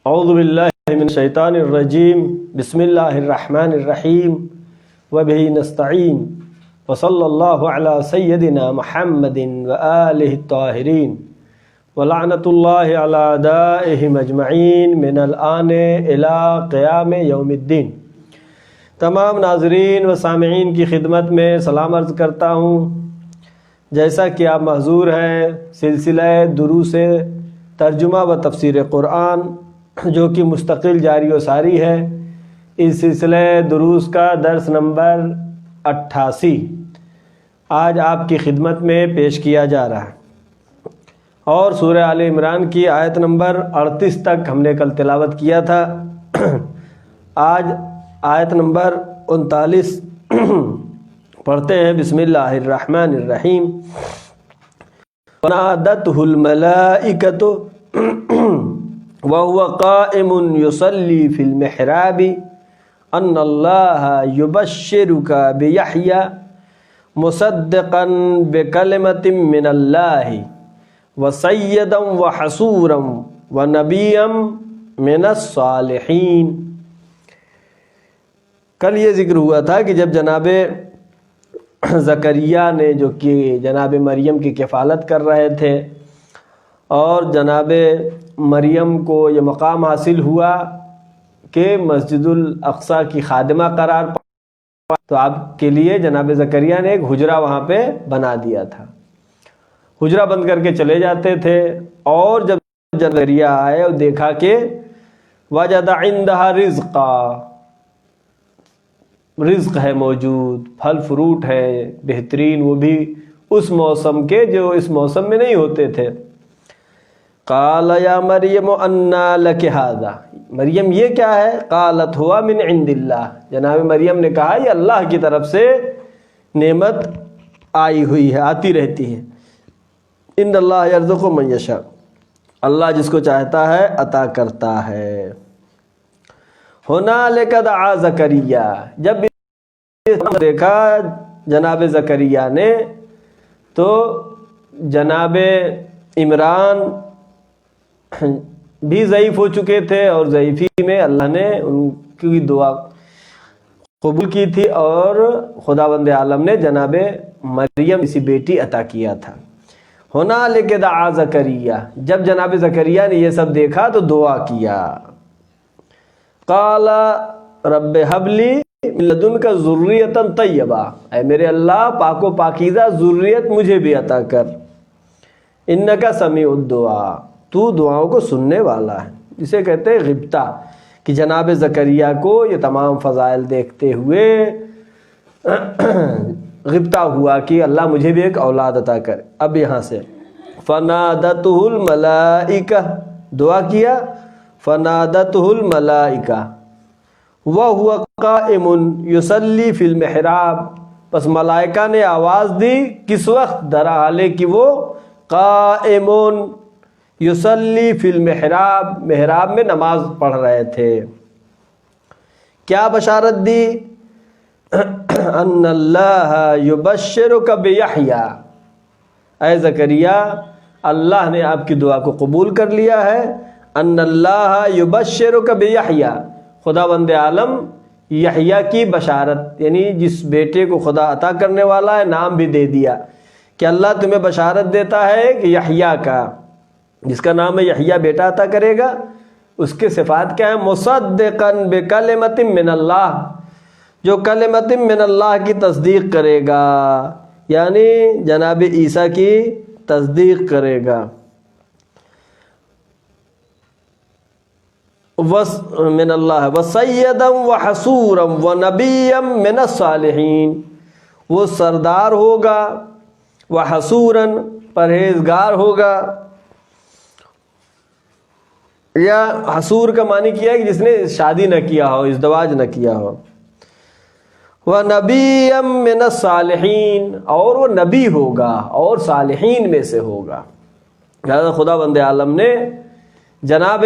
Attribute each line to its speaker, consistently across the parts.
Speaker 1: اعوذ باللہ من الشیطان الرجیم بسم اللہ الرحمن الرحیم وبہ نستعین وصلی اللہ علی سیدنا محمد وآلہ الطاہرین ولعنۃ اللہ علی اعدائہم اجمعین من الآن الی قیام یوم الدین۔ تمام ناظرین و سامعین کی خدمت میں سلام عرض کرتا ہوں۔ جیسا کہ آپ محظور ہیں، سلسلہ دروس ترجمہ و تفسیر قرآن جو کہ مستقل جاری و ساری ہے، اس سلسلہ دروس کا درس نمبر 88 آج آپ کی خدمت میں پیش کیا جا رہا ہے، اور سورہ آل عمران کی آیت نمبر 38 تک ہم نے کل تلاوت کیا تھا۔ آج آیت نمبر 39 پڑھتے ہیں۔ بسم اللہ الرحمن الرحیم۔ وَنَادَتْهُ الْمَلَائِكَةُ وَهُوَ قَائِمٌ يُصَلِّي فِي الْمِحْرَابِ أَنَّ اللَّهَ يُبَشِّرُكَ بِيَحْيَىٰ مُصَدِّقًا بِكَلِمَةٍ مِّنَ اللَّهِ وَسَيِّدًا وَحَصُورًا وَنَبِيًّا مِّنَ الصَّالِحِينَ۔ کل یہ ذکر ہوا تھا کہ جب جناب زکریا نے، جو کہ جناب مریم کی کفالت کر رہے تھے، اور جناب مریم کو یہ مقام حاصل ہوا کہ مسجد الاقصیٰ کی خادمہ قرار پا، تو آپ کے لیے جناب زکریا نے ایک حجرہ وہاں پہ بنا دیا تھا۔ حجرہ بند کر کے چلے جاتے تھے، اور جب زکریا آئے اور دیکھا کہ وجد عندها رزقا، رزق ہے موجود، پھل فروٹ ہے بہترین، وہ بھی اس موسم کے جو اس موسم میں نہیں ہوتے تھے۔ قال یا مریم انا لک ھذا، مریم یہ کیا ہے؟ قالت ہوا من عند اللہ، جناب مریم نے کہا یہ اللہ کی طرف سے نعمت آئی ہوئی ہے، آتی رہتی ہے۔ ان اللہ یرزق من یشاء، اللہ جس کو چاہتا ہے عطا کرتا ہے۔ ہنالک دعا زکریا، جب دیکھا جناب زکریا نے تو جناب عمران بھی ضعیف ہو چکے تھے، اور ضعیفی میں اللہ نے ان کی دعا قبول کی تھی، اور خداوند عالم نے جناب مریم اسی بیٹی عطا کیا تھا۔ ہنالک دعا زکریا، جب جناب زکریا نے یہ سب دیکھا تو دعا کیا۔ قال رب ھب لی من لدنک ذریۃ طیبہ، اے میرے اللہ پاک و پاکیزہ ذریت مجھے بھی عطا کر۔ انک سمیع الدعاء، تو دعاؤں کو سننے والا ہے، جسے کہتے ہیں غبطہ، کہ جناب زکریا کو یہ تمام فضائل دیکھتے ہوئے غبطہ ہوا کہ اللہ مجھے بھی ایک اولاد عطا کر۔ اب یہاں سے فنادتہ الملائکہ، دعا کیا، فنادتہ الملائکہ وَهُوَ قَائِمٌ يُصَلِّي فِي الْمِحْرَابِ، پس ملائکہ نے آواز دی کس وقت؟ در حالے کہ وہ قائمٌ یصلی فی المحراب، محراب میں نماز پڑھ رہے تھے۔ کیا بشارت دی؟ ان اللہ یبشرک بیحییٰ، اے زکریا اللہ نے آپ کی دعا کو قبول کر لیا ہے۔ ان اللہ یبشرک بیحییٰ، خداوند عالم یحییٰ کی بشارت، یعنی جس بیٹے کو خدا عطا کرنے والا ہے نام بھی دے دیا کہ اللہ تمہیں بشارت دیتا ہے کہ یحییٰ کا، جس کا نام ہے یحییٰ، بیٹا عطا کرے گا۔ اس کے صفات کیا ہیں؟ مصدقاً بکلمۃ من اللہ، جو کلمۃ من اللہ کی تصدیق کرے گا، یعنی جناب عیسیٰ کی تصدیق کرے گا۔ من اللہ وسیدا وحصورا ونبیا من الصالحین، وہ سردار ہوگا، وحصورا پرہیزگار ہوگا، یا حصور کا معنی کیا ہے کہ جس نے شادی نہ کیا ہو، ازدواج نہ کیا ہو۔ وَنَبِيًّا مِّنَ الصَّالِحِينَ، اور وہ نبی ہوگا اور صالحین میں سے ہوگا۔ لہذا خداوند عالم نے جناب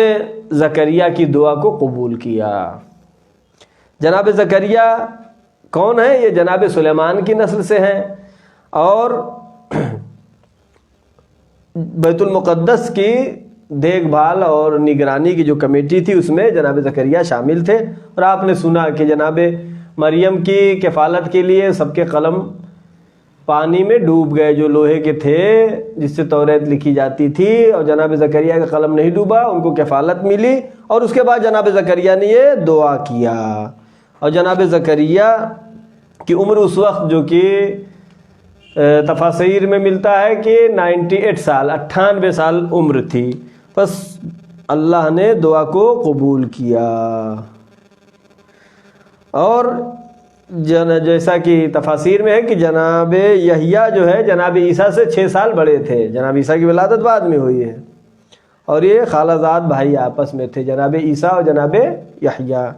Speaker 1: زکریا کی دعا کو قبول کیا۔ جناب زکریا کون ہے؟ یہ جناب سلیمان کی نسل سے ہیں، اور بیت المقدس کی دیکھ بھال اور نگرانی کی جو کمیٹی تھی اس میں جناب زکریا شامل تھے، اور آپ نے سنا کہ جناب مریم کی کفالت کے لیے سب کے قلم پانی میں ڈوب گئے جو لوہے کے تھے جس سے توریت لکھی جاتی تھی، اور جناب زکریا کا قلم نہیں ڈوبا، ان کو کفالت ملی، اور اس کے بعد جناب زکریا نے یہ دعا کیا۔ اور جناب زکریا کی عمر اس وقت جو کہ تفاسیر میں ملتا ہے کہ 98 سال 98 سال عمر تھی، بس اللہ نے دعا کو قبول کیا۔ اور جیسا کہ تفاسیر میں ہے کہ جناب یحییٰ جو ہے جناب عیسیٰ سے 6 سال بڑے تھے، جناب عیسیٰ کی ولادت بعد میں ہوئی ہے، اور یہ خالہ زاد بھائی آپس میں تھے، جناب عیسیٰ اور جناب یحییٰ،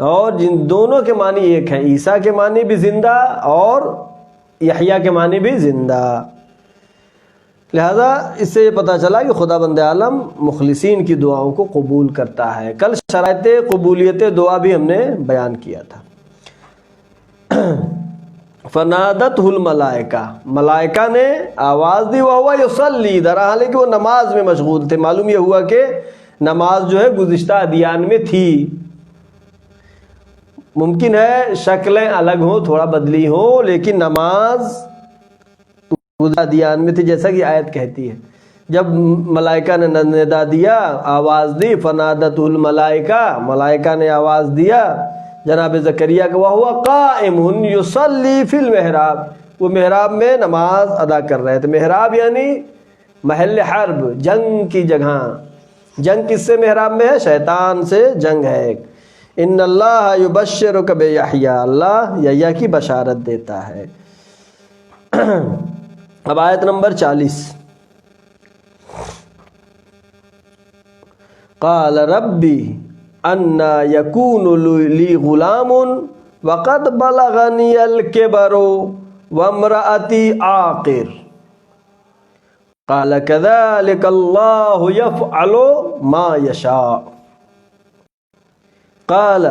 Speaker 1: اور جن دونوں کے معنی ایک ہیں، عیسیٰ کے معنی بھی زندہ اور یحییٰ کے معنی بھی زندہ۔ لہذا اس سے یہ پتہ چلا کہ خدا بند عالم مخلصین کی دعاؤں کو قبول کرتا ہے۔ کل شرائط قبولیت دعا بھی ہم نے بیان کیا تھا۔ فنادتہ الملائکہ، ملائکہ نے آواز دی، وہو یصلی، در حال ہے کہ وہ نماز میں مشغول تھے۔ معلوم یہ ہوا کہ نماز جو ہے گزشتہ ادیان میں تھی، ممکن ہے شکلیں الگ ہوں، تھوڑا بدلی ہوں، لیکن نماز ادیان میں تھی، جیسا کہ آیت کہتی ہے۔ جب ملائکہ نے ندا دیا، آواز دی، فنادتہ الملائکہ، ملائکہ نے آواز دیا جناب زکریا کہ وہو قائم یصلی فی المحراب، وہ محراب میں نماز ادا کر رہے تھے۔ محراب یعنی محل حرب، جنگ کی جگہ۔ جنگ کس سے محراب میں ہے؟ شیطان سے جنگ ہے۔ ان اللہ یبشرک بیحییٰ، اللہ یحییٰ کی بشارت دیتا ہے۔ اب آیت نمبر 40، قال ربی انا یکون لی غلام وقد بلغنی الکبر وامرأتی عاقر قال کذلک اللہ یفعل ما یشاء۔ قال،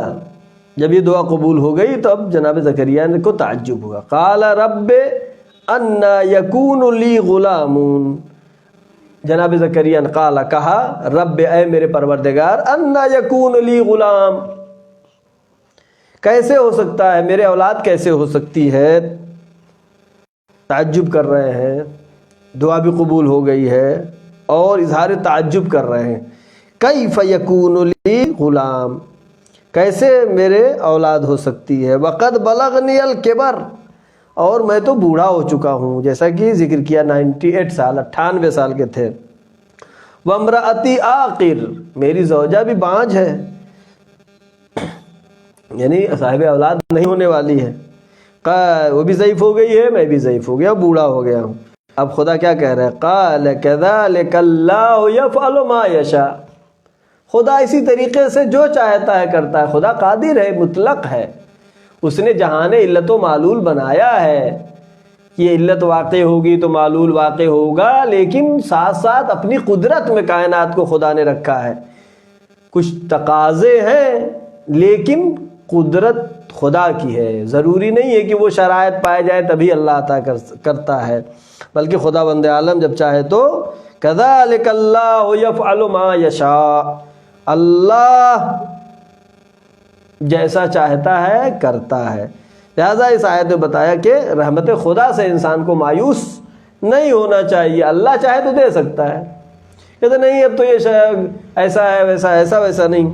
Speaker 1: جب یہ دعا قبول ہو گئی تو اب جناب زکریا کو تعجب ہوا۔ قال رب انا یکون لی غلام، جناب زکریا نے قال کہا، رب اے میرے پروردگار، انا یکون لی غلام، کیسے ہو سکتا ہے، میرے اولاد کیسے ہو سکتی ہے؟ تعجب کر رہے ہیں، دعا بھی قبول ہو گئی ہے اور اظہار تعجب کر رہے ہیں۔ کیف یکون لی غلام، کیسے میرے اولاد ہو سکتی ہے؟ وقد بلغنی الکبر، اور میں تو بوڑھا ہو چکا ہوں، جیسا کہ ذکر کیا 98 سال 98 سال کے تھے۔ وامرأتی عاقر، میری زوجہ بھی بانجھ ہے، یعنی صاحب اولاد نہیں ہونے والی ہے، وہ بھی ضعیف ہو گئی ہے، میں بھی ضعیف ہو گیا، بوڑھا ہو گیا ہوں۔ اب خدا کیا کہہ رہا ہے؟ قال کذلک اللہ یفعل ما یشاء، خدا اسی طریقے سے جو چاہتا ہے کرتا ہے، خدا قادر ہے، مطلق ہے، اس نے جہان علت و معلول بنایا ہے، یہ علت واقع ہوگی تو معلول واقع ہوگا، لیکن ساتھ ساتھ اپنی قدرت میں کائنات کو خدا نے رکھا ہے۔ کچھ تقاضے ہیں لیکن قدرت خدا کی ہے، ضروری نہیں ہے کہ وہ شرائط پائے جائے تبھی اللہ عطا کرتا ہے، بلکہ خدا بند عالم جب چاہے تو کذالک اللہ یفعل ما یشاء، اللہ جیسا چاہتا ہے کرتا ہے۔ لہذا اس آیت میں بتایا کہ رحمت خدا سے انسان کو مایوس نہیں ہونا چاہیے، اللہ چاہے تو دے سکتا ہے، کہتے نہیں اب تو یہ ایسا ہے ایسا ویسا نہیں،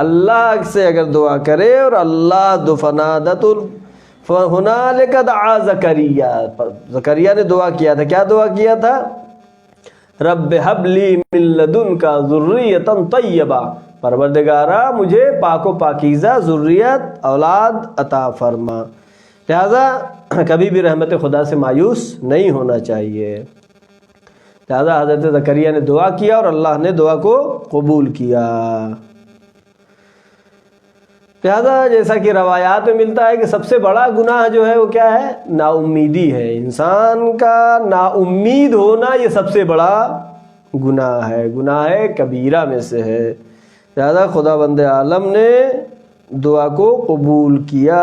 Speaker 1: اللہ سے اگر دعا کرے اور اللہ فنادت ہنالک دعا زکریا، زکریا نے دعا کیا تھا، کیا دعا کیا تھا؟ رب حب لی من لدنک ذریۃ طیبہ، پروردگارا مجھے پاک و پاکیزہ ذریت اولاد عطا فرما۔ لہذا کبھی بھی رحمت خدا سے مایوس نہیں ہونا چاہیے۔ لہذا حضرت زکریا نے دعا کیا اور اللہ نے دعا کو قبول کیا۔ لہذا جیسا کہ روایات میں ملتا ہے کہ سب سے بڑا گناہ جو ہے وہ کیا ہے؟ نا امیدی ہے، انسان کا نا امید ہونا یہ سب سے بڑا گناہ ہے، گناہ کبیرہ میں سے ہے۔ لہذا خدا بند عالم نے دعا کو قبول کیا،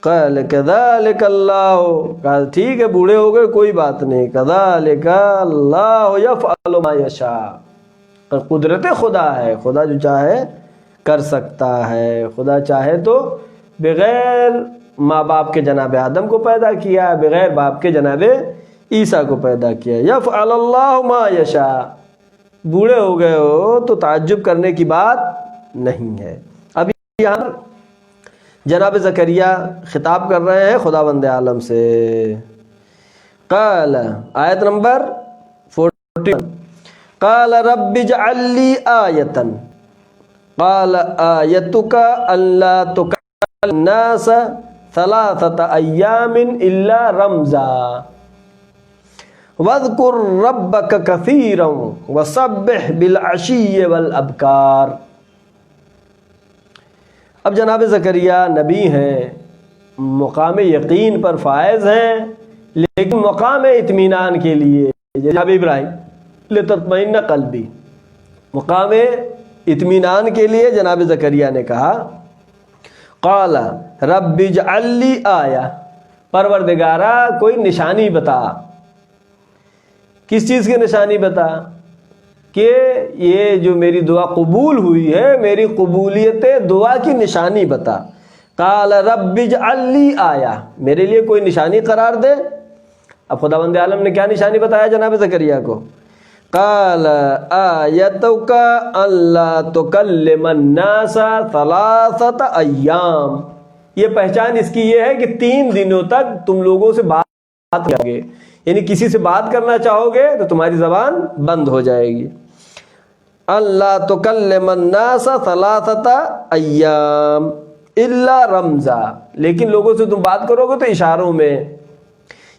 Speaker 1: قال کذالک اللہ، کہا ٹھیک ہے بوڑھے ہو گئے کوئی بات نہیں، کذالک اللہ یفعل ما یشاء، قدرت خدا ہے، خدا جو چاہے کر سکتا ہے، خدا چاہے تو بغیر ماں باپ کے جناب آدم کو پیدا کیا، بغیر باپ کے جناب عیسیٰ کو پیدا کیا، یفعل اللہ ما یشاء، بوڑھے ہو گئے ہو تو تعجب کرنے کی بات نہیں ہے۔ اب یہاں جناب زکریا خطاب کر رہے ہیں خداوند عالم سے۔ قال، آیت نمبر 41، قال رب اجعل لی آیۃ، قال آیتک الا تکلم الناس ثلاثة ایام الا رمزا واذکر ربک کثیرا وسبح بالعشی والابکار۔ اب جناب زکریا نبی ہیں، مقام یقین پر فائز ہیں، لیکن مقام اطمینان کے لیے جناب ابراہیم لتطمئن قلبی، مقام اطمینان کے لیے جناب زکریا نے کہا قال رب اجعل لی آیہ، پروردگارا کوئی نشانی بتا۔ کس چیز کی نشانی بتا؟ کہ یہ جو میری دعا قبول ہوئی ہے، میری قبولیت دعا کی نشانی بتا۔ قال رب اجعل لی آیہ، میرے لیے کوئی نشانی قرار دے۔ اب خداوند عالم نے کیا نشانی بتایا جناب زکریا کو؟ قال آیتک الا تکلم الناس ثلاثة ایام، یہ پہچان اس کی یہ ہے کہ 3 دنوں تک تم لوگوں سے بات کرو گے، یعنی کسی سے بات کرنا چاہو گے تو تمہاری زبان بند ہو جائے گی۔ اللہ تکلم الناس ثلاثة ایام الا رمزا، لیکن لوگوں سے تم بات کرو گے تو اشاروں میں،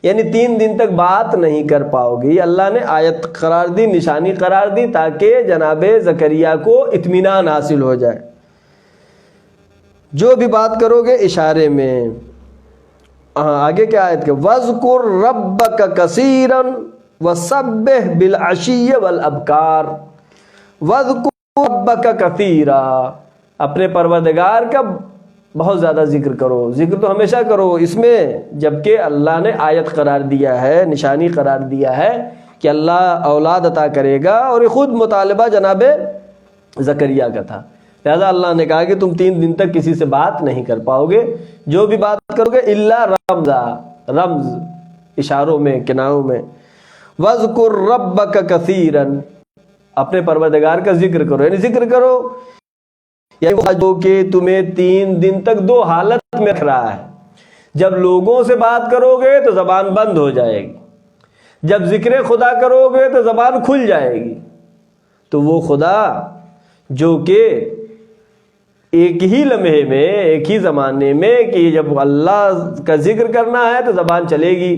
Speaker 1: یعنی 3 دن تک بات نہیں کر پاؤ گے۔ یہ اللہ نے آیت قرار دی، نشانی قرار دی، تاکہ جناب زکریا کو اطمینان حاصل ہو جائے۔ جو بھی بات کرو گے اشارے میں۔ آگے کیا آیت کہ وَاذْكُرْ رَبَّكَ كَثِيرًا وَسَبِّحْ بِالْعَشِيِّ وَالْأَبْكَارِ، وَاذْكُرْ رَبَّكَ كَثِيرًا، اپنے پروردگار کا بہت زیادہ ذکر کرو، ذکر تو ہمیشہ کرو اس میں، جبکہ اللہ نے آیت قرار دیا ہے، نشانی قرار دیا ہے کہ اللہ اولاد عطا کرے گا، اور یہ خود مطالبہ جناب زکریا کا تھا، لہذا اللہ نے کہا کہ تم 3 دن تک کسی سے بات نہیں کر پاؤ گے، جو بھی بات کرو گے الا رمزا، رمز اشاروں میں، کناروں میں۔ وَاذْكُرْ رَبَّكَ كَثِيرًا، اپنے پروردگار کا ذکر کرو، یعنی ذکر کرو یعنی جو کہ تمہیں 3 دن تک 2 حالت میں رکھ رہا ہے۔ جب لوگوں سے بات کرو گے تو زبان بند ہو جائے گی، جب ذکر خدا کرو گے تو زبان کھل جائے گی۔ تو وہ خدا جو کہ ایک ہی لمحے میں، ایک ہی زمانے میں، کہ جب اللہ کا ذکر کرنا ہے تو زبان چلے گی،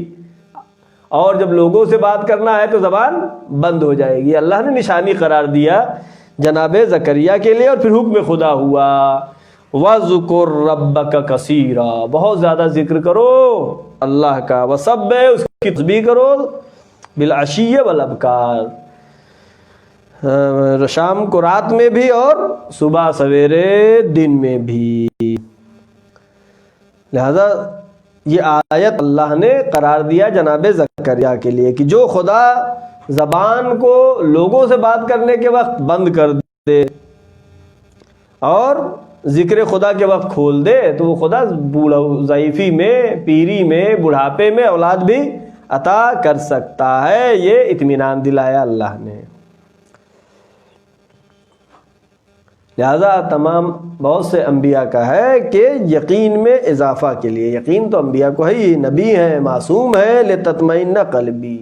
Speaker 1: اور جب لوگوں سے بات کرنا ہے تو زبان بند ہو جائے گی۔ اللہ نے نشانی قرار دیا جناب زکریا کے لیے، اور پھر حکم خدا ہوا وَاذْكُرْ رَبَّكَ كَثِيرًا، بہت زیادہ ذکر کرو اللہ کا، وَسَبِّحْ، اس کی تسبیح کرو، بِالْعَشِيِّ وَالْأَبْكَارِ، شام کو رات میں بھی اور صبح سویرے دن میں بھی۔ لہذا یہ آیت اللہ نے قرار دیا جناب زکریا کے لیے کہ جو خدا زبان کو لوگوں سے بات کرنے کے وقت بند کر دے اور ذکر خدا کے وقت کھول دے، تو وہ خدا ضعیفی میں، پیری میں، بڑھاپے میں اولاد بھی عطا کر سکتا ہے۔ یہ اطمینان دلایا اللہ نے۔ لہذا تمام بہت سے انبیاء کا ہے کہ یقین میں اضافہ کے لیے، یقین تو انبیاء کو ہے ہی، نبی ہیں، معصوم ہیں، لتطمئن قلبی،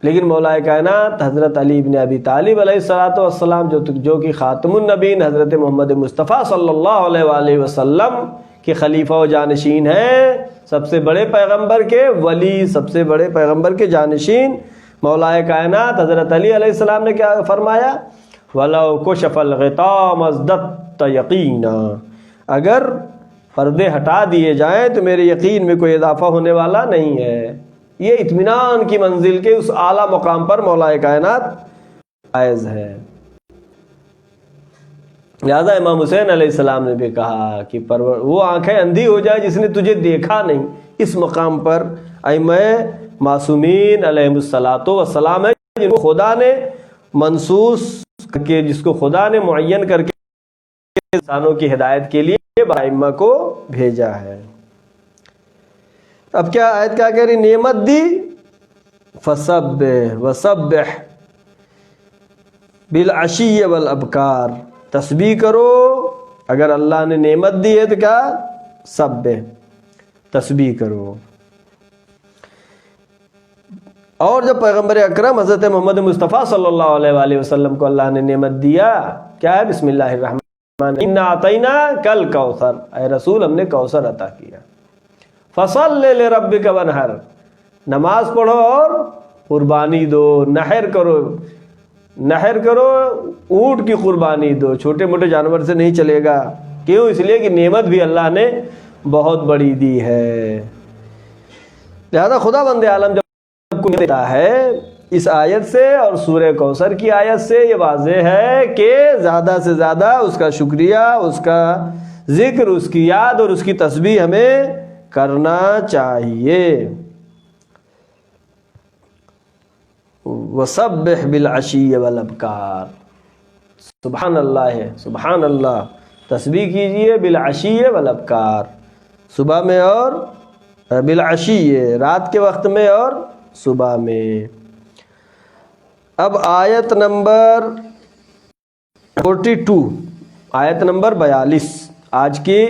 Speaker 1: لیکن مولا کائنات حضرت علی بن ابی طالب علیہ الصلوۃ والسلام جو کہ خاتم النبیین، حضرت محمد مصطفیٰ صلی اللہ علیہ وآلہ وسلم کے خلیفہ و جانشین ہیں، سب سے بڑے پیغمبر کے ولی، سب سے بڑے پیغمبر کے جانشین مولا کائنات حضرت علی علیہ السلام نے کیا فرمایا؟ وَلَوْ كُشِفَ الْغِطَاءُ مَزْدَدْتَ يَقِينًا، اگر پردے ہٹا دیے جائیں تو میرے یقین میں کوئی اضافہ ہونے والا نہیں ہے۔ یہ اطمینان کی منزل کے اس اعلیٰ مقام پر مولا کائنات فائز ہے۔ لہذا امام حسین علیہ السلام نے بھی کہا کہ وہ آنکھیں اندھی ہو جائے جس نے تجھے دیکھا نہیں. اس مقام پر ائمہ معصومین علیہ الصلاۃ والسلام ہے جن کو خدا نے منصوص کر کے، جس کو خدا نے معین کر کے انسانوں کی ہدایت کے لیے ائمہ کو بھیجا ہے. اب کیا آیت کیا کہہ رہی؟ نعمت دی فسبح وسبح بالعشی والابکار، تسبیح کرو. اگر اللہ نے نعمت دی ہے تو کیا؟ سبح، تسبیح کرو. اور جب پیغمبر اکرم حضرت محمد مصطفیٰ صلی اللہ علیہ وآلہ وسلم کو اللہ نے نعمت دیا، کیا ہے؟ بسم اللہ الرحمن الرحیم، انا اعطیناک الکوثر، اے رسول ہم نے کوثر عطا کیا. فصل لربک وانحر، نماز پڑھو اور قربانی دو. نحر کرو، اونٹ کی قربانی دو، چھوٹے موٹے جانور سے نہیں چلے گا. کیوں؟ اس لیے کہ نعمت بھی اللہ نے بہت بڑی دی ہے. لہذا خدا بند عالم جب کو دیتا ہے اس آیت سے اور سورہ کوثر کی آیت سے یہ واضح ہے کہ زیادہ سے زیادہ اس کا شکریہ، اس کا ذکر، اس کی یاد اور اس کی تسبیح ہمیں کرنا چاہیے. وَسَبِّحْ بِالْعَشِيِّ وَالْأَبْكَارِ، سبحان اللہ ہے، سبحان اللہ. تسبیح کیجئے بالعشیّ والابکار، صبح میں اور بالعشیّ، رات کے وقت میں اور صبح میں. اب آیت نمبر 42، آیت نمبر 42 آج کی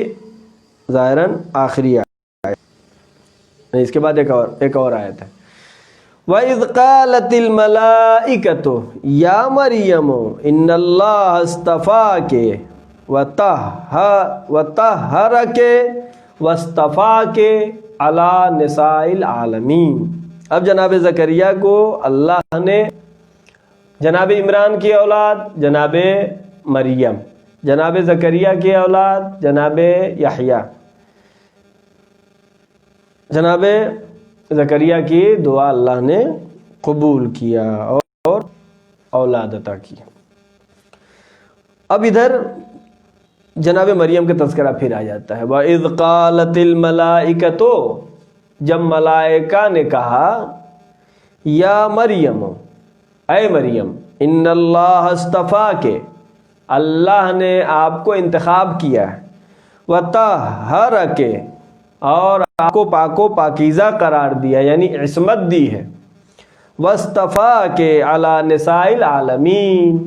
Speaker 1: ظاہراً آخری آیت، اس کے بعد ایک اور آیت ہے. وَإِذْ قَالَتِ الْمَلَائِكَةُ يَا مَرْيَمُ إِنَّ اللَّهَ اصْطَفَاكِ وَطَهَّرَكِ وَاصْطَفَاكِ عَلَى نِسَاءِ الْعَالَمِينَ. اب جناب زکریا کو اللہ نے جناب عمران کی اولاد جناب مریم، جناب زکریا کی اولاد جناب یحییٰ، جناب زکریا کی دعا اللہ نے قبول کیا اور اولاد عطا کی. اب ادھر جناب مریم کا تذکرہ پھر آ جاتا ہے. وَإِذْ قَالَتِ الْمَلَائِكَةُ، جب ملائکہ نے کہا، یا مریم، اے مریم، ان اللہ اصطفاکے، اللہ نے آپ کو انتخاب کیا ہے، وطہرکے، اور آپ کو پاک و پاکیزہ قرار دیا یعنی عصمت دی ہے، واصطفاکے علی نساء العالمین،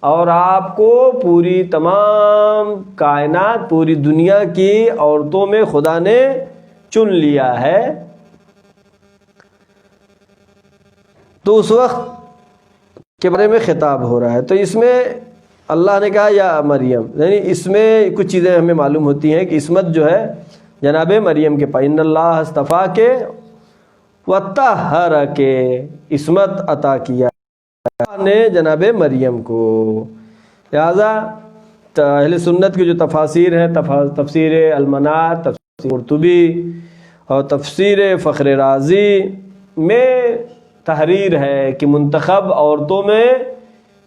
Speaker 1: اور آپ کو پوری تمام کائنات، پوری دنیا کی عورتوں میں خدا نے چن لیا ہے. تو اس وقت کے بارے میں خطاب ہو رہا ہے. تو اس میں اللہ نے کہا یا مریم، یعنی اس میں کچھ چیزیں ہمیں معلوم ہوتی ہیں کہ عصمت جو ہے جناب مریم کے پاس، ان اللہ اصطفاکے وطہرکے، عصمت عطا کیا نے جناب مریم کو. لہذا اہل سنت کی جو تفاسیر ہیں، تفسیر المنار، تفسیر قرطبی اور تفسیر فخر رازی میں تحریر ہے کہ منتخب عورتوں میں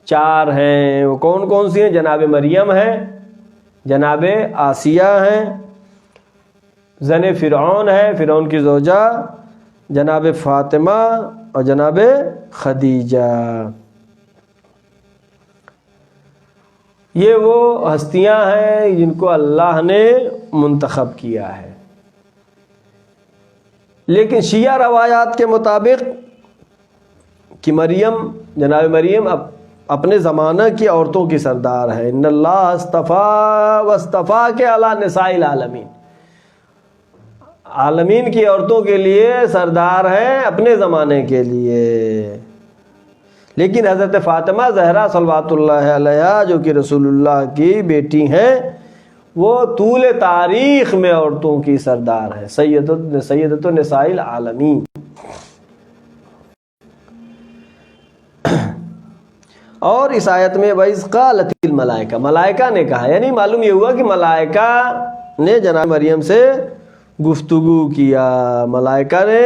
Speaker 1: 4 ہیں. وہ کون کون سی ہیں؟ جناب مریم ہیں، جناب آسیہ ہیں، زن فرعون ہے، فرعون کی زوجہ، جناب فاطمہ اور جناب خدیجہ. یہ وہ ہستیاں ہیں جن کو اللہ نے منتخب کیا ہے. لیکن شیعہ روایات کے مطابق کہ مریم، جناب مریم اپنے زمانہ کی عورتوں کی سردار ہے. ان اللہ اصطفیٰ واصطفاک علی نساء العالمین، عالمین کی عورتوں کے لیے سردار ہیں اپنے زمانے کے لیے. لیکن حضرت فاطمہ زہرا صلوات اللہ علیہا جو کہ رسول اللہ کی بیٹی ہیں، وہ طول تاریخ میں عورتوں کی سردار ہیں، سیدۃ النساء العالمین. اور اس آیت میں وَإِذْ قَالَتِ الْمَلَائِكَةُ، ملائکہ نے کہا، یعنی معلوم یہ ہوا کہ ملائکہ نے جناب مریم سے گفتگو کیا، ملائکہ نے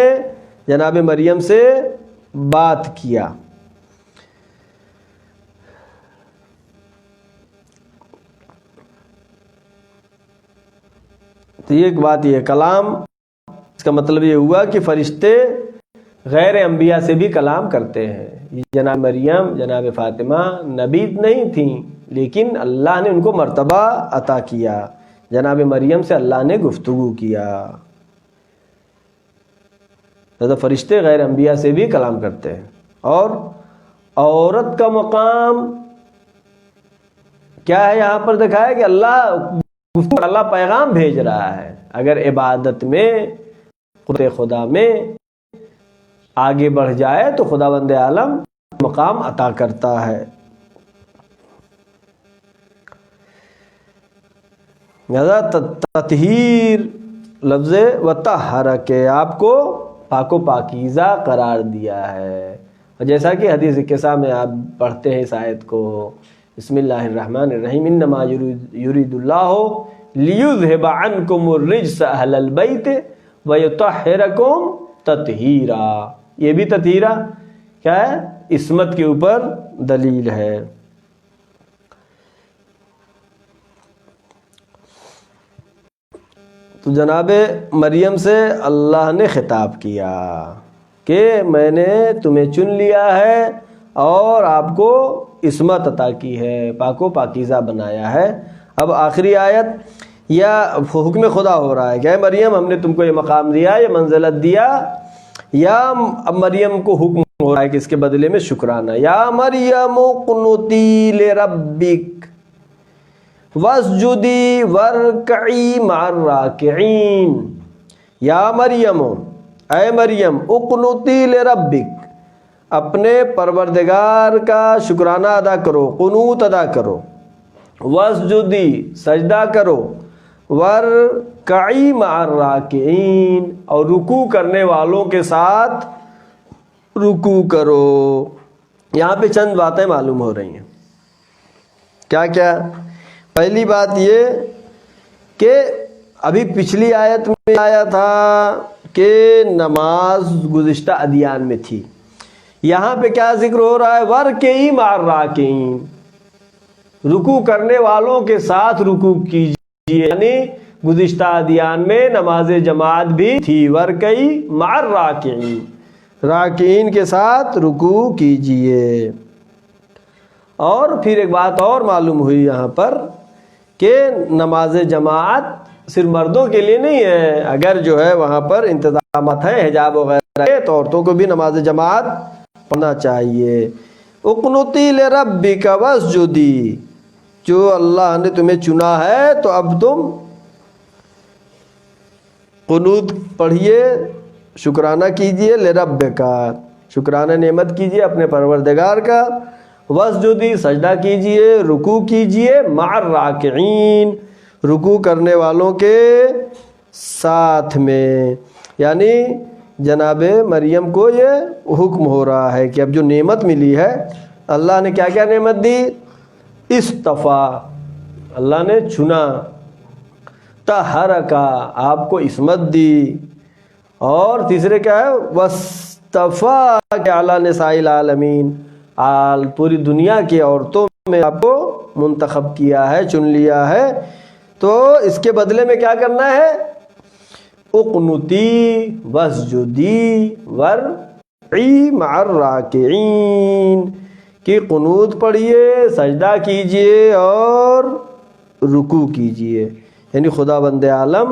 Speaker 1: جناب مریم سے بات کیا. تو یہ ایک بات، یہ کلام، اس کا مطلب یہ ہوا کہ فرشتے غیر انبیاء سے بھی کلام کرتے ہیں۔ جناب مریم، جناب فاطمہ نبی نہیں تھیں، لیکن اللہ نے ان کو مرتبہ عطا کیا، جناب مریم سے اللہ نے گفتگو کیا۔ تو فرشتے غیر انبیاء سے بھی کلام کرتے ہیں۔ اور عورت کا مقام کیا ہے یہاں پر دکھایا کہ اللہ پیغام بھیج رہا ہے۔ اگر عبادت میں، خدا میں آگے بڑھ جائے تو خداوند عالم مقام عطا کرتا ہے۔ تطہیر لفظ وطہر کے آپ کو پاک و پاکیزہ قرار دیا ہے، اور جیسا کہ حدیث قصہ میں آپ پڑھتے ہیں اس آیت کو، بسم اللہ الرحمن الرحیم، انما یرید اللہ لیذھب عنکم الرجس اہل البیت ویطہرکم تطہیرا۔ یہ بھی تطہیرا کیا ہے؟ عصمت کے اوپر دلیل ہے۔ تو جناب مریم سے اللہ نے خطاب کیا کہ میں نے تمہیں چن لیا ہے اور آپ کو عصمت عطا کی ہے، پاک و پاکیزہ بنایا ہے۔ اب آخری آیت یا حکم خدا ہو رہا ہے کہ اے مریم ہم نے تم کو یہ مقام دیا، یہ منزلت دیا، یا اب مریم کو حکم ہو رہا ہے کہ اس کے بدلے میں شکرانہ، یا مریم اقنتی لربک واسجدی وارکعی مع الراکعین۔ یا مریم، اے مریم، اقنتی لربک، اپنے پروردگار کا شکرانہ ادا کرو، قنوت ادا کرو، واسجدی، سجدہ کرو، وارکعی مع الراکعین، اور رکوع کرنے والوں کے ساتھ رکوع کرو۔ یہاں پہ چند باتیں معلوم ہو رہی ہیں۔ کیا کیا؟ پہلی بات یہ کہ ابھی پچھلی آیت میں آیا تھا کہ نماز گزشتہ ادیان میں تھی، یہاں پہ کیا ذکر ہو رہا ہے؟ وارکعی مع الراکعین، رکوع کرنے والوں کے ساتھ رکوع کیجیے، یعنی گزشتہ ادیان میں نماز جماعت بھی تھی۔ وارکعی مع الراکعین، راکعین کے ساتھ رکوع کیجیے۔ اور پھر ایک بات اور معلوم ہوئی یہاں پر کہ نماز جماعت صرف مردوں کے لیے نہیں ہے، اگر جو ہے وہاں پر انتظامات ہیں حجاب وغیرہ تو عورتوں کو بھی نماز جماعت پڑھنا چاہیے۔ اقنتی لربک واسجدی، جو اللہ نے تمہیں چنا ہے تو اب تم قنوت پڑھیے، شکرانہ کیجیے، لربک، شکرانہ نعمت کیجیے اپنے پروردگار کا، واسجدی، سجدہ کیجیے، رکوع کیجیے، مع الراکعین، رکوع کرنے والوں کے ساتھ میں۔ یعنی جناب مریم کو یہ حکم ہو رہا ہے کہ اب جو نعمت ملی ہے، اللہ نے کیا کیا نعمت دی؟ اصطفیٰ، اللہ نے چنا، طہرکا، آپ کو عصمت دی، اور تیسرے کیا ہے؟ واصطفیٰ کہ اعلیٰ نساء العالمین، پوری دنیا کی عورتوں میں آپ کو منتخب کیا ہے، چن لیا ہے۔ تو اس کے بدلے میں کیا کرنا ہے؟ اقنتی واسجدی وارکعی مع الراکعین، کہ قنوت پڑھیے، سجدہ کیجیے اور رکوع کیجیے۔ یعنی خدا بند عالم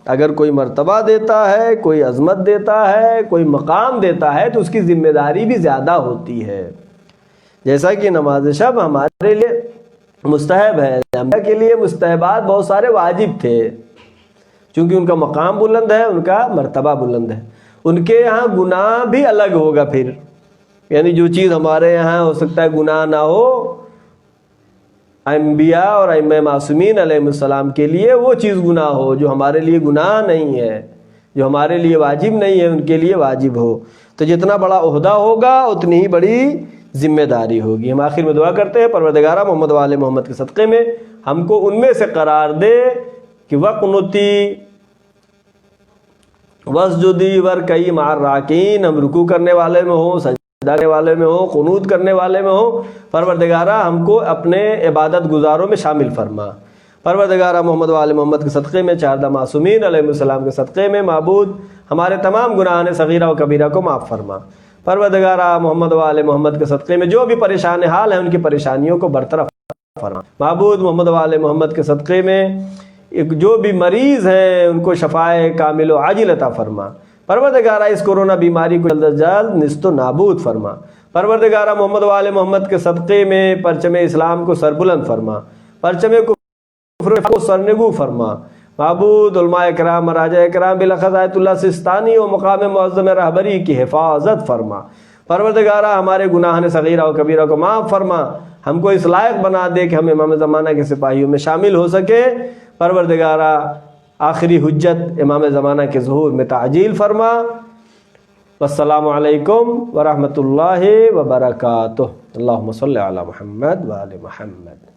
Speaker 1: اگر کوئی مرتبہ دیتا ہے، کوئی عظمت دیتا ہے، کوئی مقام دیتا ہے تو اس کی ذمہ داری بھی زیادہ ہوتی ہے۔ جیسا کہ نماز شب ہمارے لیے مستحب ہے، انبیاء کے لیے مستحبات بہت سارے واجب تھے، چونکہ ان کا مقام بلند ہے، ان کا مرتبہ بلند ہے، ان کے یہاں گناہ بھی الگ ہوگا پھر، یعنی جو چیز ہمارے یہاں ہو سکتا ہے گناہ نہ ہو، انبیاء اور ائمہ معصومین علیہ السلام کے لیے وہ چیز گناہ ہو جو ہمارے لیے گناہ نہیں ہے، جو ہمارے لیے واجب نہیں ہے ان کے لیے واجب ہو۔ تو جتنا بڑا عہدہ ہوگا اتنی ہی بڑی ذمہ داری ہوگی۔ ہم آخر میں دعا کرتے ہیں پروردگارہ محمد و آل محمد کے صدقے میں ہم کو ان میں سے قرار دے کہ وقنتی واسجدی وارکعی مع الراکعین، ہم رکوع کرنے والے میں ہوں، سجدہ کرنے والے میں ہوں، قنوت کرنے والے میں ہوں۔ پروردگارہ ہم کو اپنے عبادت گزاروں میں شامل فرما۔ پروردگارہ محمد و آل محمد کے صدقے میں، چاردہ معصومین علیہ السلام کے صدقے میں معبود ہمارے تمام گناہان صغیرہ و کبیرہ کو معاف فرما۔ پروردگارہ محمد و آل محمد کے صدقے میں جو بھی پریشان حال ہیں ان کی پریشانیوں کو برطرف فرما۔ معبود محمد و آل محمد کے صدقے میں جو بھی مریض ہیں ان کو شفائے کامل و عاجل عطا فرما۔ پروردگارہ اس کورونا بیماری کو جلد از جلد نیست و نابود فرما۔ پروردگارہ محمد و آل محمد کے صدقے میں پرچم اسلام کو سربلند فرما، پرچم کفر کو سرنگو فرما۔ معبود علماء کرام، مراجع کرام، بالاخص آیت اللہ سستانی و مقام معظم رہبری کی حفاظت فرما۔ پروردگارہ ہمارے گناہان صغیرہ و کبیرہ کو معاف فرما، ہم کو اس لائق بنا دے کہ ہم امام زمانہ کے سپاہیوں میں شامل ہو سکے۔ پروردگارہ آخری حجت امام زمانہ کے ظہور میں تعجیل فرما۔ والسلام علیکم ورحمۃ اللہ وبرکاتہ۔ اللہم صلی علی محمد و آل محمد۔